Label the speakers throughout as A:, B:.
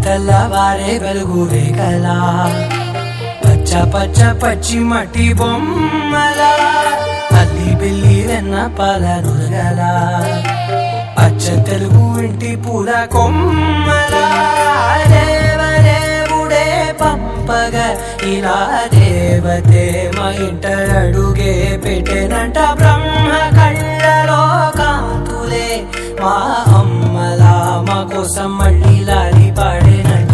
A: తెల్లవారే వెలుగు రేఖలా పచ్చ పచ్చ పచ్చి మట్టి బొమ్మలా అల్లి బిల్లి వెన్న పాల నురగలా అచ్చ తెలుగు ఇంటి పూల కొమ్మలా దేవదేవుడే పంపగ ఇలా దేవతే మా ఇంట అడుగే పెట్టెనంట బ్రహ్మ కళ్ళలో కాంతులే మా అమ్మలా మా కోసం మళ్ళీ లాలి పాడేనంట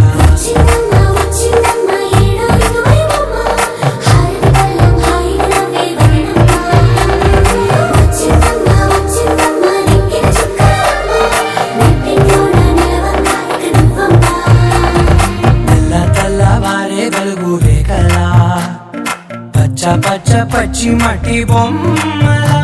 A: తెల్లవారే వెలుగు రేఖలా పచ్చ పచ్చ పచ్చి మట్టి బొమ్మలా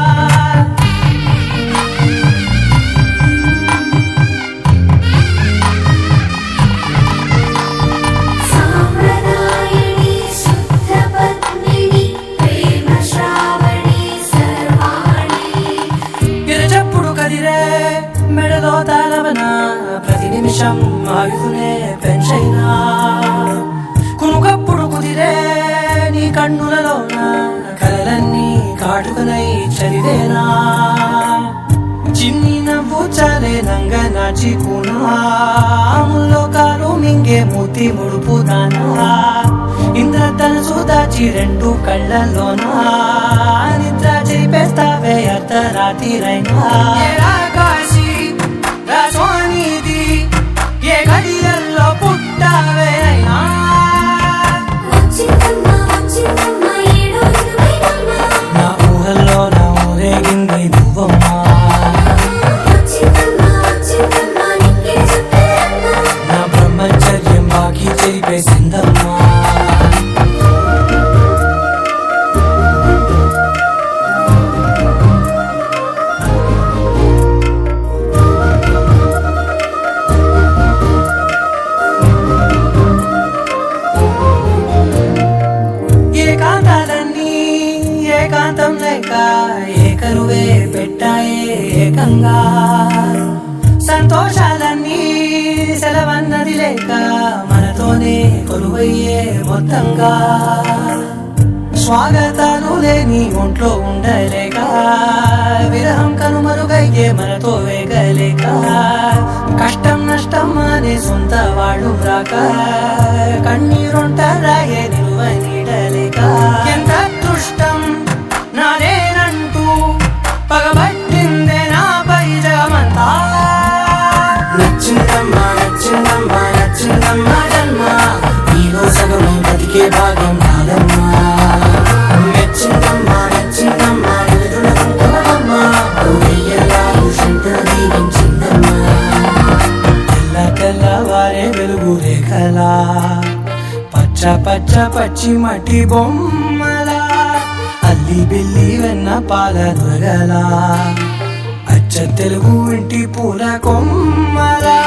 A: మెడలో తాళవన ప్రతి నిమిషం ఆయుధునే పెంచైనా కునుకప్పుడు కుదిరే నీ కన్నులలోన కలలన్నీ కాటుకనై చదివేనా చిన్ని నవ్వు చాలే నంగ నాచి కునాములో కాలు మింగే మూతి ముడుపు దానా ఇంద్రధనసు దాచి రెండు కళ్ళలోనా నిద్ర చేపేస్తావే అర్ధరాత్రిరైనా రాజోనిది ఏ గడియల్లో పుట్టావే అయినా నా ఊహల్లో నా ఊరేగింది నువ్వమ్మా నా బ్రహ్మచర్యం బాకీ చేపేసిందమ్మా ఏకాంతం లేక ఏకరువే పెట్టాయే ఏకంగా సంతోషాలన్నీ సెలవన్నది లేక మనతోనే కొలువయ్యే మొత్తంగా స్వాగతాలు లేని ఒంట్లో ఉండలేక విరహం కనుమరుగయ్యే మనతో వేగలేక కష్టం నష్టం అనే సొంత వాళ్ళు రాక కన్నీరుంటారాయే నిలువ నీడలేక ఎంత అదృష్టం నానేనంటూ పగబట్టిందే నాపై జగమంతా నచ్చిందమ్మా నచ్చిందమ్మా నచ్చిందమ్మా జన్మ నీలో సగం బతికే భాగం నాదమ్మా నచ్చిందమ్మా నచ్చిందమ్మా ఎదురులమ్మా దీవించిందమ్మా తెల్లవారే వెలుగు రేఖలా పచ్చ పచ్చ పచ్చి మట్టి బొమ్మలా అల్లి బిల్లి వెన్న పాల నురగలా అచ్చ తెలుగు ఇంటి పూల కొమ్మలా